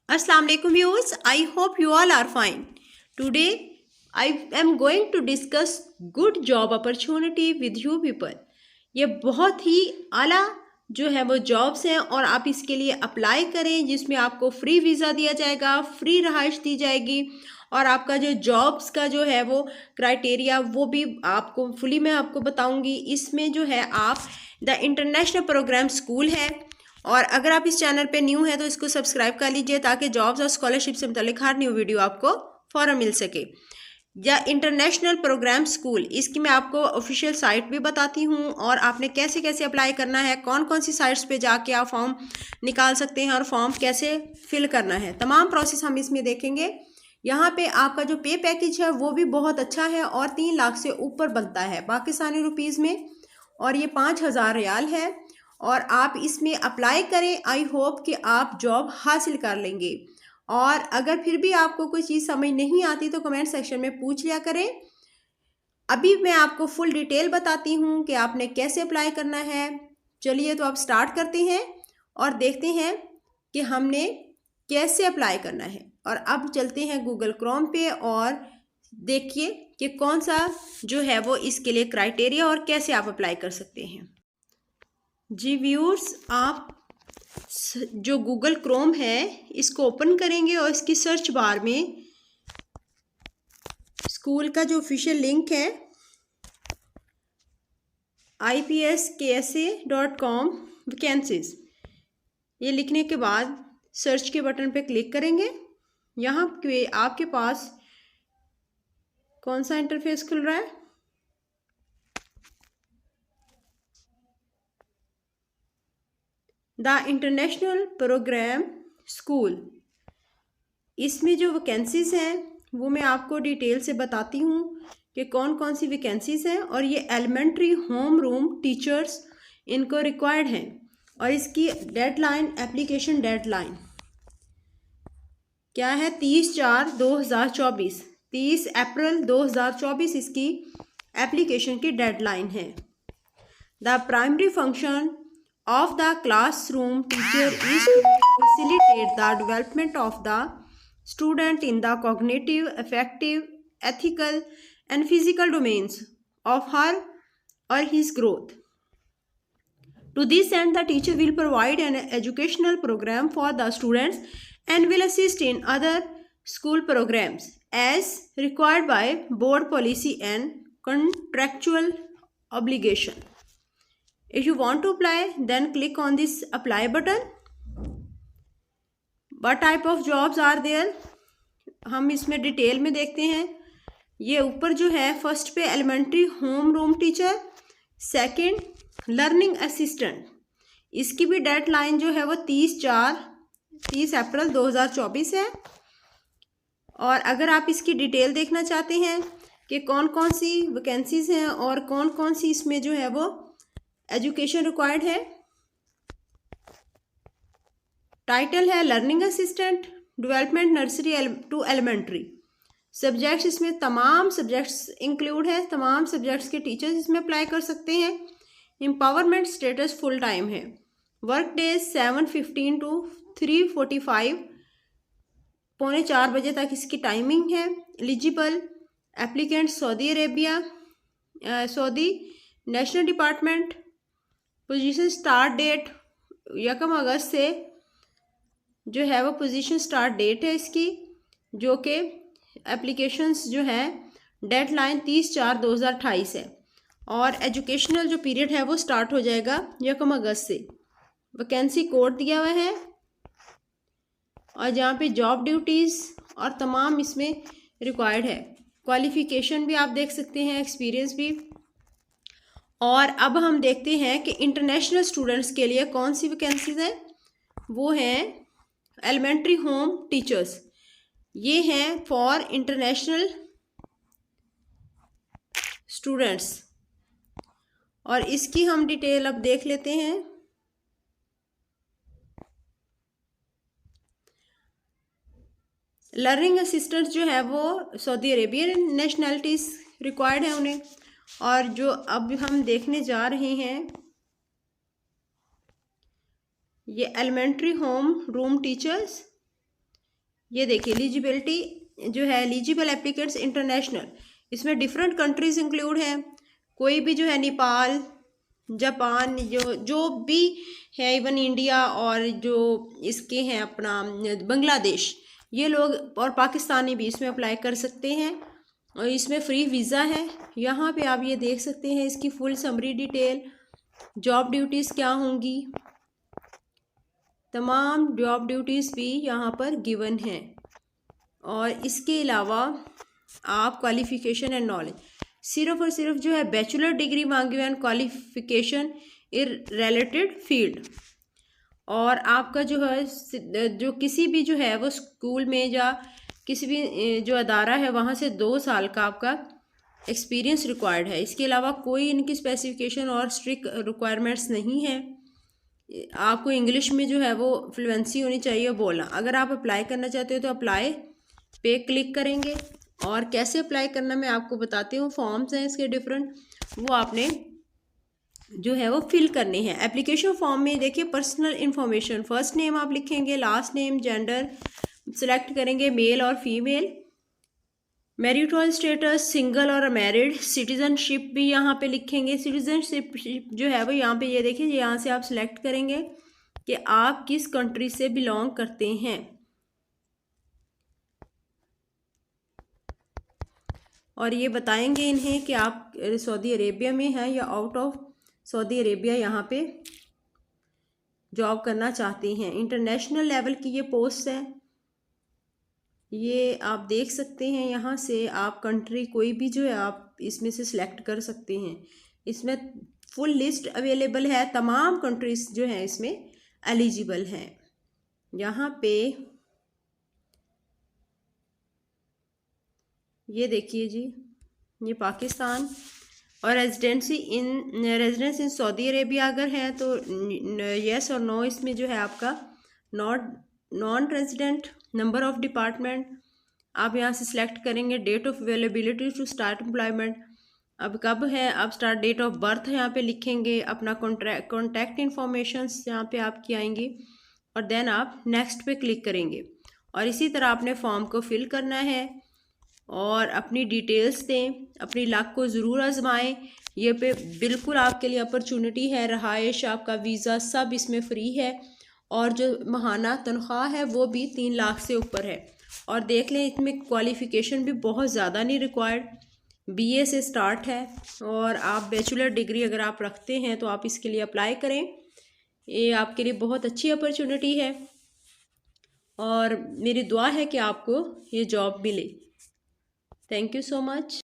Assalamu alaikum viewers. I hope you all are fine. Today I am going to discuss good job opportunity with you people. ये बहुत ही आला जो है वो jobs हैं और आप इसके लिए अप्लाई करें, जिसमें आपको फ्री वीज़ा दिया जाएगा, फ्री रहाइश दी जाएगी और आपका जो जॉब्स का जो है वो क्राइटेरिया वो भी आपको फुली मैं आपको बताऊंगी। इसमें जो है आप द इंटरनेशनल प्रोग्राम स्कूल है, और अगर आप इस चैनल पे न्यू हैं तो इसको सब्सक्राइब कर लीजिए ताकि जॉब्स और स्कॉलरशिप से मुतालिक हर न्यू वीडियो आपको फ़ौरन मिल सके। या इंटरनेशनल प्रोग्राम स्कूल, इसकी मैं आपको ऑफिशियल साइट भी बताती हूँ और आपने कैसे कैसे अप्लाई करना है, कौन कौन सी साइट्स पे जाके आप फॉर्म निकाल सकते हैं और फॉर्म कैसे फिल करना है, तमाम प्रोसेस हम इसमें देखेंगे। यहाँ पे आपका जो पे पैकेज है वो भी बहुत अच्छा है और 3 लाख से ऊपर बनता है पाकिस्तानी रुपीज़ में, और ये 5,000 रियाल है और आप इसमें अप्लाई करें। आई होप कि आप जॉब हासिल कर लेंगे, और अगर फिर भी आपको कोई चीज़ समझ नहीं आती तो कमेंट सेक्शन में पूछ लिया करें। अभी मैं आपको फुल डिटेल बताती हूँ कि आपने कैसे अप्लाई करना है। चलिए तो आप स्टार्ट करते हैं और देखते हैं कि हमने कैसे अप्लाई करना है। और अब चलते हैं गूगल क्रोम पे और देखिए कि कौन सा जो है वो इसके लिए क्राइटेरिया और कैसे आप अप्लाई कर सकते हैं। जी व्यूअर्स, आप जो गूगल क्रोम है इसको ओपन करेंगे और इसकी सर्च बार में स्कूल का जो ऑफिशियल लिंक है IPSKSA.com वैकेंसीज, ये लिखने के बाद सर्च के बटन पे क्लिक करेंगे। यहाँ पे आपके पास कौन सा इंटरफेस खुल रहा है, द इंटरनेशनल प्रोग्राम स्कूल। इसमें जो वैकेंसीज हैं वो मैं आपको डिटेल से बताती हूँ कि कौन कौन सी वैकेंसीज हैं, और ये एलिमेंट्री होम रूम टीचर्स इनको रिक्वायर्ड हैं। और इसकी डेडलाइन, एप्लीकेशन डेडलाइन क्या है, 30/4/2024, 30 अप्रैल 2024 इसकी एप्लीकेशन की डेडलाइन है। The primary function of the classroom teacher is to facilitate the development of the student in the cognitive, affective, ethical and physical domains of her or his growth. To this end, the teacher will provide an educational program for the students and will assist in other school programs as required by board policy and contractual obligation. If you want to apply, then click on this apply button. What type of jobs are there? हम इसमें detail में देखते हैं। ये ऊपर जो है first पे elementary home room teacher, second learning assistant, इसकी भी डेडलाइन जो है वो 30 अप्रैल 2024 है। और अगर आप इसकी डिटेल देखना चाहते हैं कि कौन कौन सी वैकेंसीज हैं और कौन कौन सी इसमें जो है वो एजुकेशन रिक्वायर्ड है, टाइटल है learning assistant, development nursery to elementary. Subjects इसमें तमाम सब्जेक्ट्स इंक्लूड है, तमाम सब्जेक्ट्स के टीचर्स इसमें अप्लाई कर सकते हैं। एम्पावरमेंट स्टेटस फुल टाइम है। वर्क डेज 7:15 to 3:45, 3:45 बजे तक इसकी टाइमिंग है। Eligible applicant Saudi Arabia, Saudi national department. Position start date 1 अगस्त से जो है वो पोजीशन स्टार्ट डेट है इसकी, जो कि एप्लीकेशंस जो है डेडलाइन 30/4/2028 है। और एजुकेशनल जो पीरियड है वो स्टार्ट हो जाएगा 1 अगस्त से। वैकेंसी कोड दिया हुआ है और जहाँ पे जॉब ड्यूटीज़ और तमाम इसमें रिक्वायर्ड है। क्वालिफिकेशन भी आप देख सकते हैं, एक्सपीरियंस भी। और अब हम देखते हैं कि इंटरनेशनल स्टूडेंट्स के लिए कौन सी वैकेंसीज हैं। वो हैं एलिमेंट्री होम टीचर्स, ये हैं फॉर इंटरनेशनल स्टूडेंट्स, और इसकी हम डिटेल अब देख लेते हैं। लर्निंग असिस्टेंट जो है वो सऊदी अरेबियन नेशनलिटीज़ रिक्वायर्ड है उन्हें। और जो अब हम देखने जा रहे हैं ये एलिमेंट्री होम रूम टीचर्स, ये देखिए एलिजिबिलिटी जो है, एलिजिबल एप्लीकेंट्स इंटरनेशनल, इसमें डिफरेंट कंट्रीज इंक्लूड हैं। कोई भी जो है नेपाल, जापान, जो भी है, इवन इंडिया और जो इसके हैं अपना बांग्लादेश, ये लोग और पाकिस्तानी भी इसमें अप्लाई कर सकते हैं। और इसमें फ्री वीज़ा है। यहाँ पे आप ये देख सकते हैं इसकी full summary detail, job duties क्या होंगी, तमाम जॉब ड्यूटीज़ भी यहाँ पर गिवन हैं। और इसके अलावा आप क्वालिफ़िकेशन एंड नॉलेज, सिर्फ और सिर्फ जो है बैचलर डिग्री मांगी हुई and qualification in related field. और आपका जो है जो किसी भी जो है वो स्कूल में या किसी भी जो अदारा है वहाँ से 2 साल का आपका एक्सपीरियंस रिक्वायर्ड है। इसके अलावा कोई इनकी स्पेसिफिकेशन और स्ट्रिक्ट रिक्वायरमेंट्स नहीं है। आपको इंग्लिश में जो है वो फ्लुएंसी होनी चाहिए बोलना। अगर आप अप्लाई करना चाहते हो तो अप्लाई पे क्लिक करेंगे। और कैसे अप्लाई करना मैं आपको बताती हूँ। फॉर्म्स हैं इसके डिफरेंट, वो आपने जो है वो फिल करने हैं। एप्लीकेशन फॉर्म में देखिए पर्सनल इन्फॉर्मेशन, फर्स्ट नेम आप लिखेंगे, लास्ट नेम, जेंडर सेलेक्ट करेंगे मेल और फीमेल, मैरिटल स्टेटस सिंगल और मैरिड, सिटीजनशिप भी यहाँ पे लिखेंगे। सिटीजनशिप जो है वो यहाँ पे ये देखिए, यहाँ से आप सिलेक्ट करेंगे कि आप किस कंट्री से बिलोंग करते हैं। और ये बताएंगे इन्हें कि आप सऊदी अरेबिया में हैं या आउट ऑफ सऊदी अरेबिया यहाँ पे जॉब करना चाहते हैं। इंटरनेशनल लेवल की ये पोस्ट है, ये आप देख सकते हैं। यहाँ से आप कंट्री कोई भी जो है आप इसमें से सिलेक्ट कर सकते हैं। इसमें फुल लिस्ट अवेलेबल है, तमाम कंट्रीज जो हैं इसमें एलिजिबल हैं। यहाँ पे ये देखिए जी, ये पाकिस्तान और रेजिडेंस इन सऊदी अरेबिया अगर है तो यस और नो इसमें जो है आपका non resident, number of department आप यहाँ से सिलेक्ट करेंगे, date of availability to start employment अब कब है, आप स्टार्ट डेट ऑफ बर्थ यहाँ पे लिखेंगे, अपना कॉन्टैक्ट इन्फॉर्मेशन यहाँ पे आपकी आएंगी और देन आप नेक्स्ट पे क्लिक करेंगे। और इसी तरह आपने फॉर्म को फिल करना है और अपनी डिटेल्स दें, अपनी लक को ज़रूर आजमाएं। ये पे बिल्कुल आपके लिए अपॉर्चुनिटी है, रहाइश, आपका वीज़ा सब इसमें फ्री है और जो महाना तनख्वाह है वो भी 3 लाख से ऊपर है। और देख लें इसमें क्वालिफ़िकेशन भी बहुत ज़्यादा नहीं रिक्वायर्ड, बीए से स्टार्ट है। और आप बैचलर डिग्री अगर आप रखते हैं तो आप इसके लिए अप्लाई करें, ये आपके लिए बहुत अच्छी अपॉर्चुनिटी है और मेरी दुआ है कि आपको ये जॉब मिले। Thank you so much.